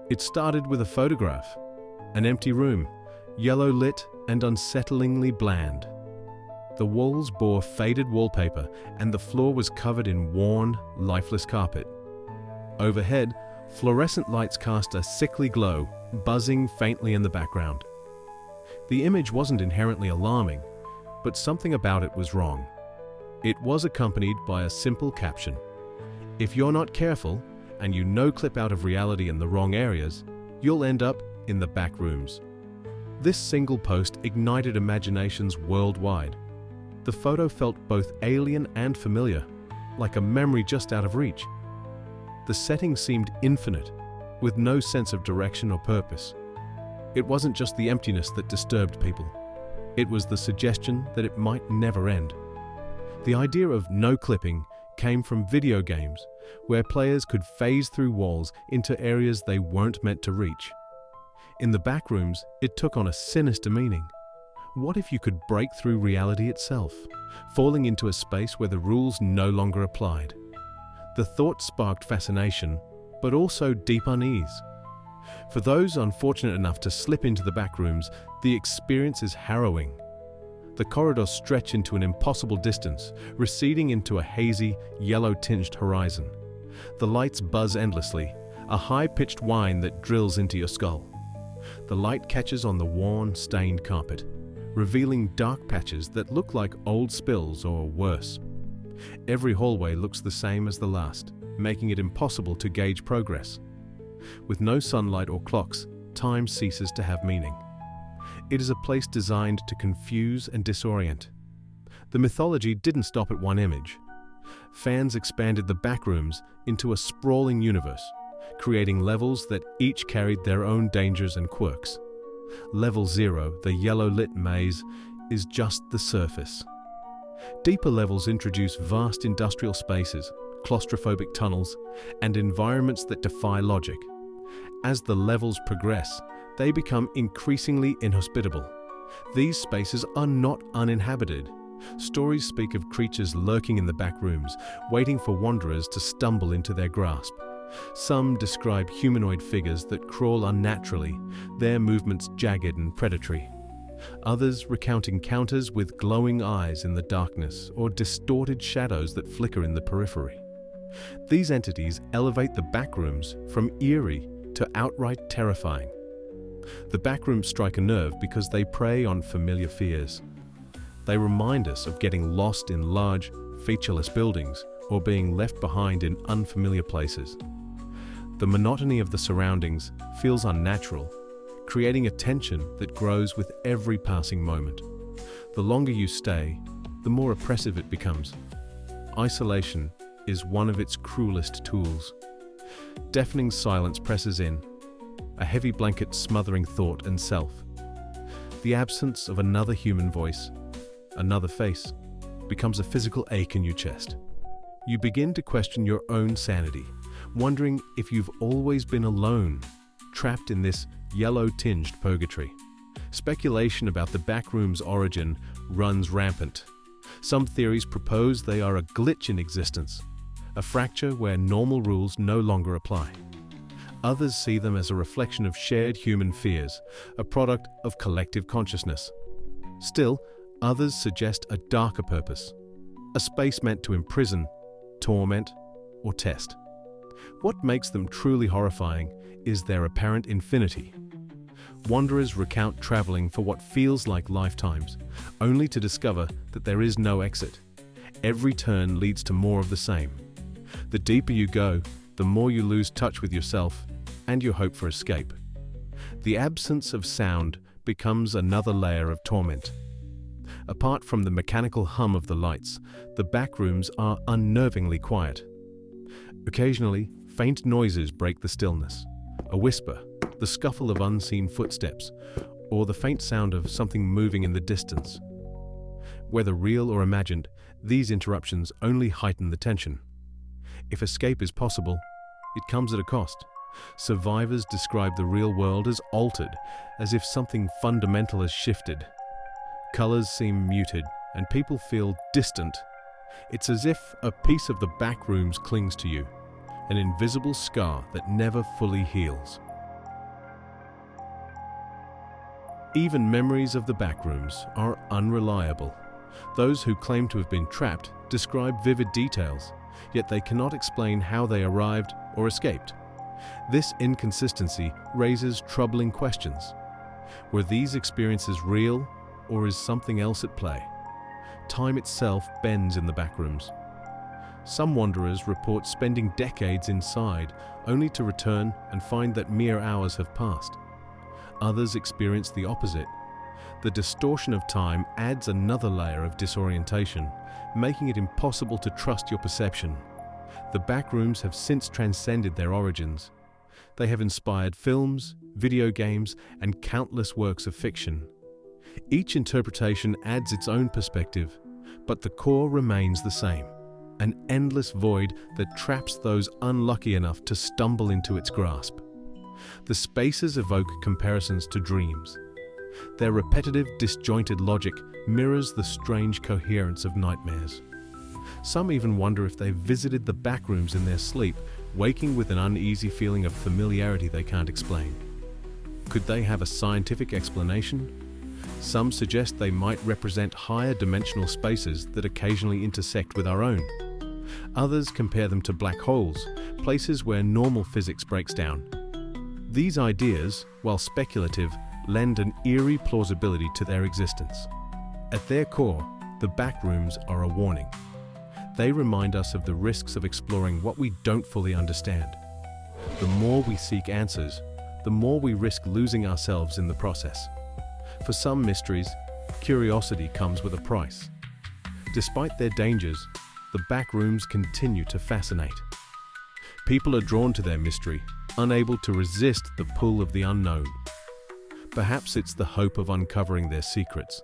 It started with a photograph, an empty room, yellow lit and unsettlingly bland. The walls bore faded wallpaper and the floor was covered in worn, lifeless carpet. Overhead, fluorescent lights cast a sickly glow, buzzing faintly in the background. The image wasn't inherently alarming, but something about it was wrong. It was accompanied by a simple caption: "If you're not careful, and you no-clip out of reality in the wrong areas, you'll end up in the back rooms." This single post ignited imaginations worldwide. The photo felt both alien and familiar, like a memory just out of reach. The setting seemed infinite, with no sense of direction or purpose. It wasn't just the emptiness that disturbed people. It was the suggestion that it might never end. The idea of no clipping came from video games, where players could phase through walls into areas they weren't meant to reach. In the backrooms, it took on a sinister meaning. What if you could break through reality itself, falling into a space where the rules no longer applied? The thought sparked fascination, but also deep unease. For those unfortunate enough to slip into the backrooms, the experience is harrowing. The corridors stretch into an impossible distance, receding into a hazy, yellow-tinged horizon. The lights buzz endlessly, a high-pitched whine that drills into your skull. The light catches on the worn, stained carpet, revealing dark patches that look like old spills or worse. Every hallway looks the same as the last, making it impossible to gauge progress. With no sunlight or clocks, time ceases to have meaning. It is a place designed to confuse and disorient. The mythology didn't stop at one image. Fans expanded the backrooms into a sprawling universe, creating levels that each carried their own dangers and quirks. Level 0, the yellow-lit maze, is just the surface. Deeper levels introduce vast industrial spaces, claustrophobic tunnels, and environments that defy logic. As the levels progress, they become increasingly inhospitable. These spaces are not uninhabited. Stories speak of creatures lurking in the back rooms, waiting for wanderers to stumble into their grasp. Some describe humanoid figures that crawl unnaturally, their movements jagged and predatory. Others recount encounters with glowing eyes in the darkness or distorted shadows that flicker in the periphery. These entities elevate the backrooms from eerie to outright terrifying. The backrooms strike a nerve because they prey on familiar fears. They remind us of getting lost in large, featureless buildings or being left behind in unfamiliar places. The monotony of the surroundings feels unnatural, creating a tension that grows with every passing moment. The longer you stay, the more oppressive it becomes. Isolation is one of its cruelest tools. Deafening silence presses in, a heavy blanket smothering thought and self. The absence of another human voice, another face, becomes a physical ache in your chest. You begin to question your own sanity, wondering if you've always been alone, trapped in this yellow-tinged purgatory. Speculation about the backroom's origin runs rampant. Some theories propose they are a glitch in existence, a fracture where normal rules no longer apply. Others see them as a reflection of shared human fears, a product of collective consciousness. Still, others suggest a darker purpose, a space meant to imprison, torment, or test. What makes them truly horrifying is their apparent infinity. Wanderers recount traveling for what feels like lifetimes, only to discover that there is no exit. Every turn leads to more of the same. The deeper you go, the more you lose touch with yourself and your hope for escape. The absence of sound becomes another layer of torment. Apart from the mechanical hum of the lights, the backrooms are unnervingly quiet. Occasionally, faint noises break the stillness. A whisper, the scuffle of unseen footsteps, or the faint sound of something moving in the distance. Whether real or imagined, these interruptions only heighten the tension. If escape is possible, it comes at a cost. Survivors describe the real world as altered, as if something fundamental has shifted. Colors seem muted, and people feel distant. It's as if a piece of the backrooms clings to you, an invisible scar that never fully heals. Even memories of the backrooms are unreliable. Those who claim to have been trapped describe vivid details, yet they cannot explain how they arrived or escaped. This inconsistency raises troubling questions. Were these experiences real, or is something else at play? Time itself bends in the backrooms. Some wanderers report spending decades inside, only to return and find that mere hours have passed. Others experience the opposite. The distortion of time adds another layer of disorientation, making it impossible to trust your perception. The backrooms have since transcended their origins. They have inspired films, video games, and countless works of fiction. Each interpretation adds its own perspective, but the core remains the same: an endless void that traps those unlucky enough to stumble into its grasp. The spaces evoke comparisons to dreams. Their repetitive, disjointed logic mirrors the strange coherence of nightmares. Some even wonder if they've visited the backrooms in their sleep, waking with an uneasy feeling of familiarity they can't explain. Could they have a scientific explanation? Some suggest they might represent higher dimensional spaces that occasionally intersect with our own. Others compare them to black holes, places where normal physics breaks down. These ideas, while speculative, lend an eerie plausibility to their existence. At their core, the backrooms are a warning. They remind us of the risks of exploring what we don't fully understand. The more we seek answers, the more we risk losing ourselves in the process. For some mysteries, curiosity comes with a price. Despite their dangers, the backrooms continue to fascinate. People are drawn to their mystery, unable to resist the pull of the unknown. Perhaps it's the hope of uncovering their secrets,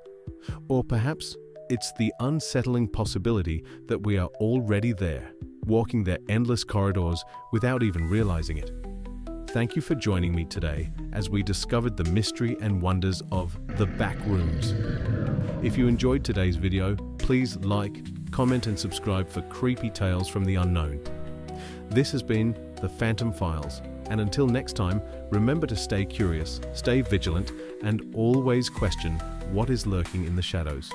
or perhaps it's the unsettling possibility that we are already there, walking their endless corridors without even realizing it. Thank you for joining me today as we discovered the mystery and wonders of the backrooms. If you enjoyed today's video, please like, comment and subscribe for creepy tales from the unknown. This has been The Phantom Files, and until next time, remember to stay curious, stay vigilant, and always question what is lurking in the shadows.